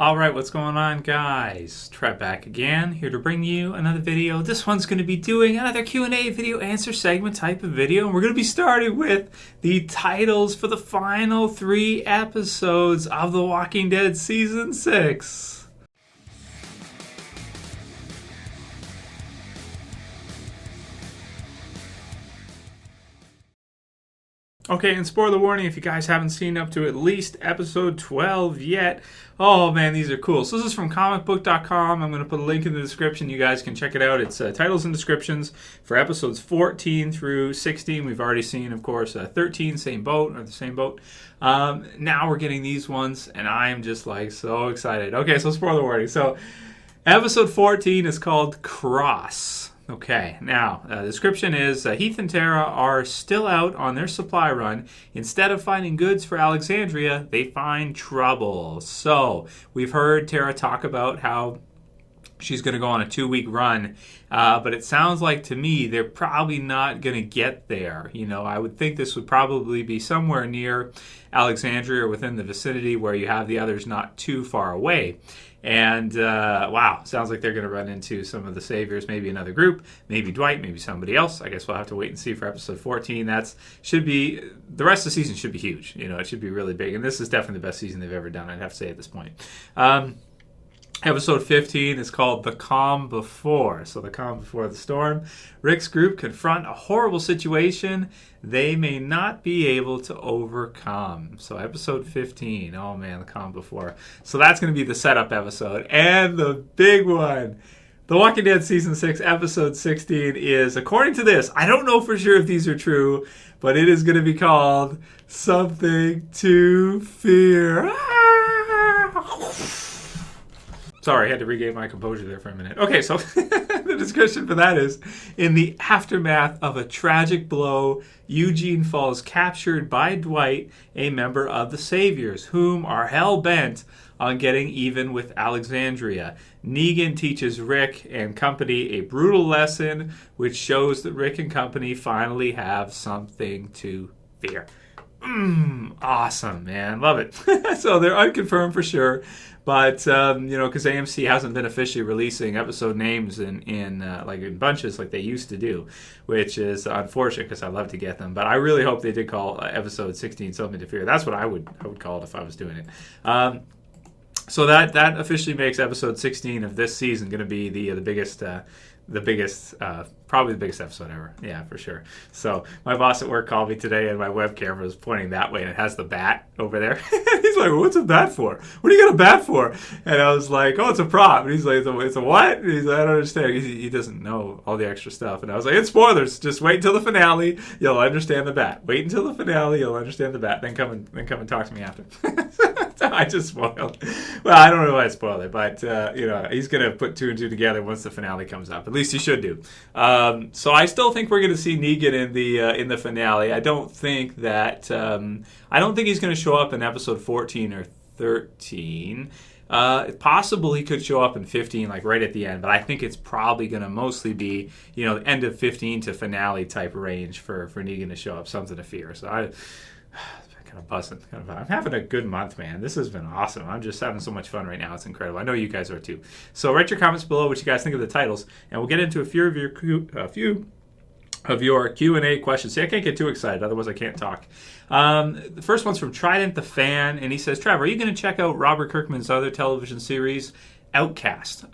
Alright, what's going on, guys? Trev back again, here to bring you another video. This one's going to be doing another Q&A video, answer segment type of video, and we're going to be starting with the titles for the final 3 episodes of The Walking Dead Season 6. Okay, and spoiler warning, if you guys haven't seen up to at least episode 12 yet, oh man, these are cool. So this is from comicbook.com. I'm going to put a link in the description. You guys can check it out. It's titles and descriptions for episodes 14 through 16. We've already seen, of course, 13, same boat, or the same boat. Now we're getting these ones, and I'm just like so excited. Okay, so spoiler warning. So episode 14 is called Cross. Okay, now, the description is Heath and Tara are still out on their supply run. Instead of finding goods for Alexandria, they find trouble. So, we've heard Tara talk about how she's going to go on a 2-week run, but it sounds like to me they're probably not going to get there. You know, I would think this would probably be somewhere near Alexandria or within the vicinity where you have the others not too far away. And, wow, sounds like they're going to run into some of the saviors, maybe another group, maybe Dwight, maybe somebody else. I guess we'll have to wait and see for episode 14. The rest of the season should be huge. You know, it should be really big. And this is definitely the best season they've ever done, I'd have to say at this point. Episode 15 is called The Calm Before. So the calm before the storm. Rick's group confront a horrible situation they may not be able to overcome. So episode 15. Oh man, the calm before. So that's going to be the setup episode. And the big one. The Walking Dead Season 6, Episode 16 is, according to this, I don't know for sure if these are true, but it is going to be called Something to Fear. Sorry, I had to regain my composure there for a minute. Okay, so the description for that is, in the aftermath of a tragic blow, Eugene falls captured by Dwight, a member of the Saviors, whom are hell-bent on getting even with Alexandria. Negan teaches Rick and company a brutal lesson, which shows that Rick and company finally have something to fear. Awesome, man. Love it. So they're unconfirmed for sure. But, you know, because AMC hasn't been officially releasing episode names in bunches like they used to do, which is unfortunate because I love to get them. But I really hope they did call episode 16 Something to Fear. That's what I would call it if I was doing it. So that officially makes episode 16 of this season going to be the biggest, probably the biggest episode ever. Yeah, for sure. So my boss at work called me today, and my web camera is pointing that way, and it has the bat over there. He's like, "What's a bat for? What are you got a bat for?" And I was like, "Oh, it's a prop." And he's like, "It's a what?" And he's like, "I don't understand." He doesn't know all the extra stuff. And I was like, "It's spoilers. Just wait until the finale. You'll understand the bat. Wait until the finale. You'll understand the bat. Then come and talk to me after." I just spoiled. Well, I don't know why I spoiled it, but you know, he's gonna put 2 and 2 together once the finale comes up. At least he should do. So I still think we're gonna see Negan in the finale. I don't think that I don't think he's gonna show up in episode 14 or 13. Possible he could show up in 15, like right at the end, but I think it's probably going to mostly be, you know, the end of 15 to finale type range for Negan to show up. Something to fear. So I'm having a good month, man. This has been awesome. I'm just having so much fun right now. It's incredible. I know you guys are too. So write your comments below what you guys think of the titles, and we'll get into a few of your Q&A questions. See, I can't get too excited, otherwise I can't talk. The first one's from Trident the Fan, and he says, "Trev, are you going to check out Robert Kirkman's other television series, Outcast?"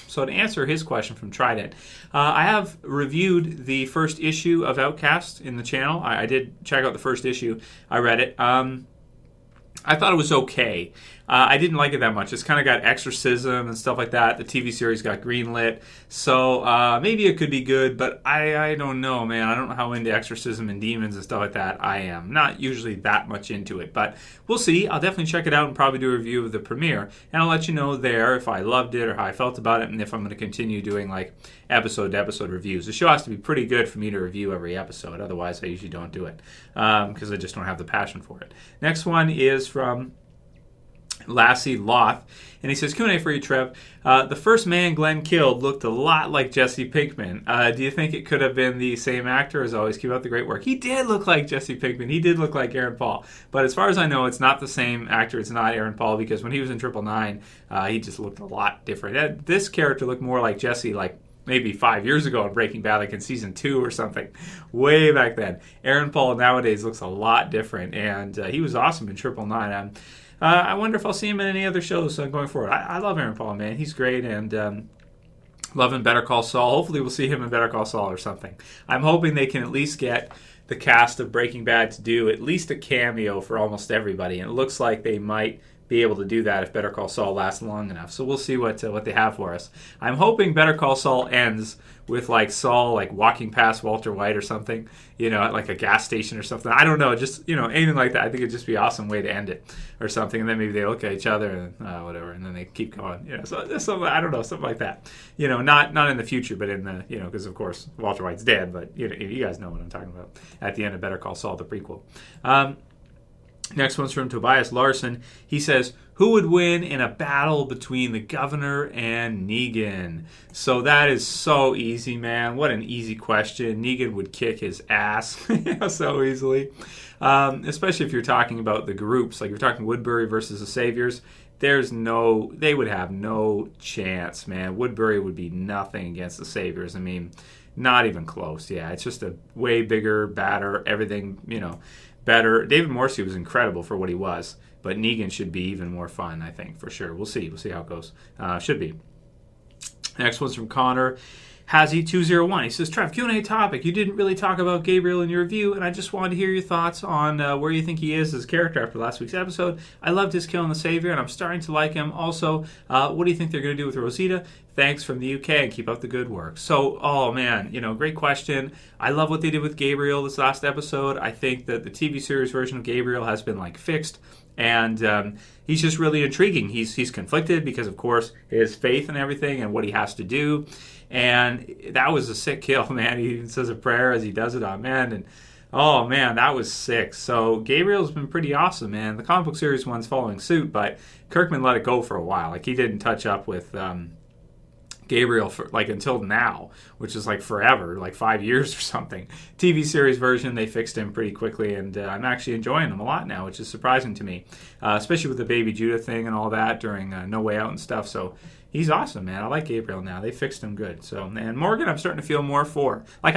So to answer his question from Trident, I have reviewed the first issue of Outcast in the channel. I did check out the first issue. I read it. I thought it was okay. I didn't like it that much. It's kind of got exorcism and stuff like that. The TV series got greenlit. So maybe it could be good, but I don't know, man. I don't know how into exorcism and demons and stuff like that I am. Not usually that much into it, but we'll see. I'll definitely check it out and probably do a review of the premiere. And I'll let you know there if I loved it or how I felt about it and if I'm going to continue doing like episode-to-episode reviews. The show has to be pretty good for me to review every episode. Otherwise, I usually don't do it because I just don't have the passion for it. Next one is from Lassie Loth. And he says, Q&A for you, Trev. The first man Glenn killed looked a lot like Jesse Pinkman. Do you think it could have been the same actor? As always, keep up the great work. He did look like Jesse Pinkman. He did look like Aaron Paul. But as far as I know, it's not the same actor. It's not Aaron Paul, because when he was in 999, he just looked a lot different. This character looked more like Jesse, like maybe 5 years ago in Breaking Bad, like in season 2 or something, way back then. Aaron Paul nowadays looks a lot different, and he was awesome in 999. I wonder if I'll see him in any other shows going forward. I love Aaron Paul, man. He's great, and loving Better Call Saul. Hopefully we'll see him in Better Call Saul or something. I'm hoping they can at least get the cast of Breaking Bad to do at least a cameo for almost everybody, and it looks like they might be able to do that if Better Call Saul lasts long enough. So we'll see what they have for us. I'm hoping Better Call Saul ends with like Saul like walking past Walter White or something, at like a gas station or something. I don't know, just anything like that. I think it'd just be an awesome way to end it or something. And then maybe they look at each other and whatever, and then they keep going. So something, I don't know, something like that. Not in the future, but in the because of course Walter White's dead. But you guys know what I'm talking about at the end of Better Call Saul, the prequel. Next one's from Tobias Larson. He says, who would win in a battle between the governor and Negan? So that is so easy, man. What an easy question. Negan would kick his ass so easily. Especially if you're talking about the groups. Like you're talking Woodbury versus the Saviors. They would have no chance, man. Woodbury would be nothing against the Saviors. I mean, not even close. Yeah, it's just a way bigger, badder, everything, better. David Morrissey was incredible for what he was, but Negan should be even more fun, I think, for sure. We'll see how it goes. Should be. Next one's from Connor Hazzy201. He says, Trev, Q&A topic. You didn't really talk about Gabriel in your review, and I just wanted to hear your thoughts on where you think he is as a character after last week's episode. I loved his kill on the Savior, and I'm starting to like him. Also, what do you think they're going to do with Rosita? Thanks from the UK, and keep up the good work. So, oh man, great question. I love what they did with Gabriel this last episode. I think that the TV series version of Gabriel has been fixed, and he's just really intriguing. He's conflicted because, of course, his faith and everything and what he has to do. And that was a sick kill, man. He even says a prayer as he does it on men. And, oh, man, that was sick. So Gabriel's been pretty awesome, man. The comic book series one's following suit, but Kirkman let it go for a while. He didn't touch up with Gabriel for until now, which is forever, 5 years or something. TV series version, they fixed him pretty quickly, and I'm actually enjoying him a lot now, which is surprising to me, especially with the Baby Judah thing and all that during No Way Out and stuff. So he's awesome, man. I like Gabriel now. They fixed him good. So, and Morgan, I'm starting to feel more for. I'm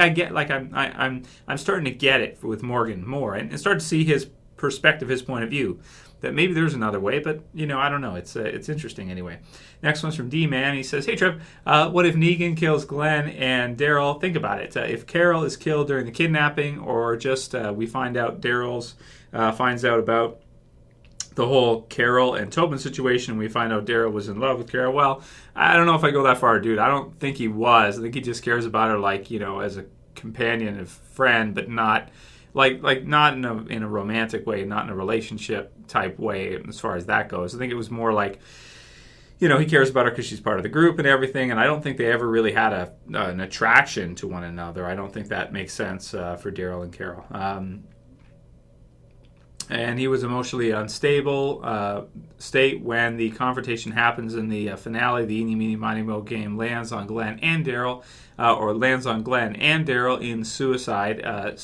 starting to get it with Morgan more, and start to see his perspective, his point of view. That maybe there's another way, but I don't know. It's interesting anyway. Next one's from D-Man. He says, hey Trev, what if Negan kills Glenn and Daryl? Think about it. If Carol is killed during the kidnapping, or just we find out Daryl's finds out about the whole Carol and Tobin situation, we find out Daryl was in love with Carol. Well, I don't know if I go that far, dude. I don't think he was. I think he just cares about her as a companion and friend, but not not in a romantic way, not in a relationship type way as far as that goes. I think it was more he cares about her because she's part of the group and everything, and I don't think they ever really had an attraction to one another. I don't think that makes sense for Daryl and Carol. And he was emotionally unstable state when the confrontation happens in the finale. The Eeny, Meeny, Miny, Mo game lands on Glenn and Daryl, in suicide.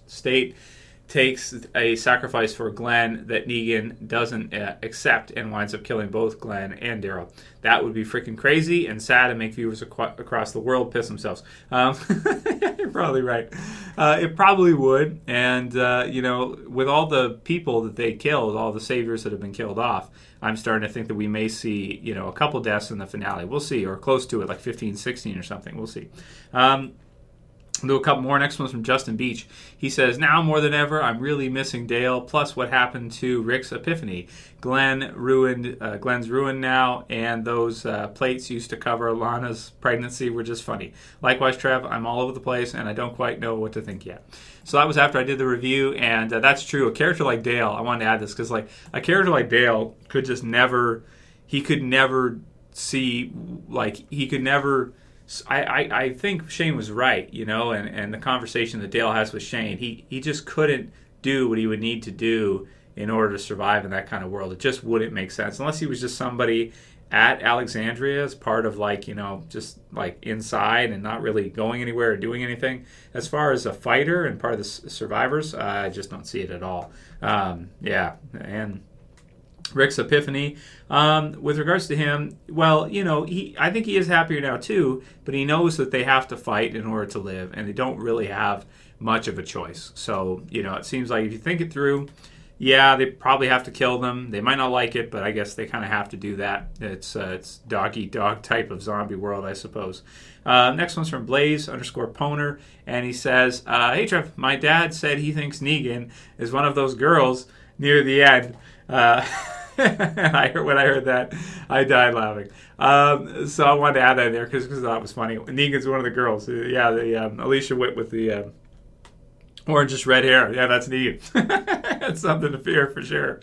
State takes a sacrifice for Glenn that Negan doesn't accept and winds up killing both Glenn and Daryl. That would be freaking crazy and sad and make viewers across the world piss themselves. You're probably right. It probably would. And, with all the people that they killed, all the saviors that have been killed off, I'm starting to think that we may see, a couple deaths in the finale. We'll see, or close to it, 15, 16 or something. We'll see. I'll do a couple more. Next one's from Justin Beach. He says, now more than ever, I'm really missing Dale, plus what happened to Rick's epiphany. Glenn's ruined now, and those plates used to cover Lana's pregnancy were just funny. Likewise, Trev, I'm all over the place, and I don't quite know what to think yet. So that was after I did the review, and that's true. A character like Dale, I wanted to add this, because a character like Dale could just never, he could never see, he could never... I think Shane was right, and the conversation that Dale has with Shane, he just couldn't do what he would need to do in order to survive in that kind of world. It just wouldn't make sense unless he was just somebody at Alexandria as part of like, just like inside and not really going anywhere or doing anything. As far as a fighter and part of the survivors, I just don't see it at all. Yeah, and Rick's epiphany, with regards to him, well, I think he is happier now too, but he knows that they have to fight in order to live, and they don't really have much of a choice. So, it seems like if you think it through, yeah, they probably have to kill them. They might not like it, but I guess they kind of have to do that. It's dog-eat-dog type of zombie world, I suppose. Next one's from Blaze_Poner, and he says, hey, Trev, my dad said he thinks Negan is one of those girls near the end. When I heard that, I died laughing. So I wanted to add that in there because I thought it was funny. Negan's one of the girls. Yeah, the Alicia Witt with the orangish red hair. Yeah, that's Negan. That's something to fear for sure.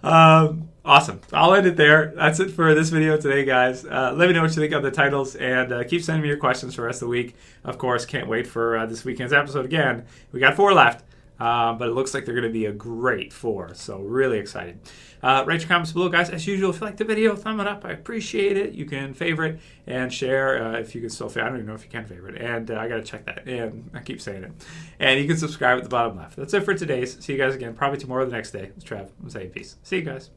Awesome. I'll end it there. That's it for this video today, guys. Let me know what you think of the titles, and keep sending me your questions for the rest of the week. Of course, can't wait for this weekend's episode again. We got 4 left. But it looks like they're going to be a great 4, so really excited. Write your comments below, guys. As usual, if you like the video, thumb it up. I appreciate it. You can favorite and share if you can still favorite. I don't even know if you can favorite, and I got to check that, and I keep saying it. And you can subscribe at the bottom left. That's it for today's. See you guys again, probably tomorrow or the next day. It's Trev. I'm saying peace. See you guys.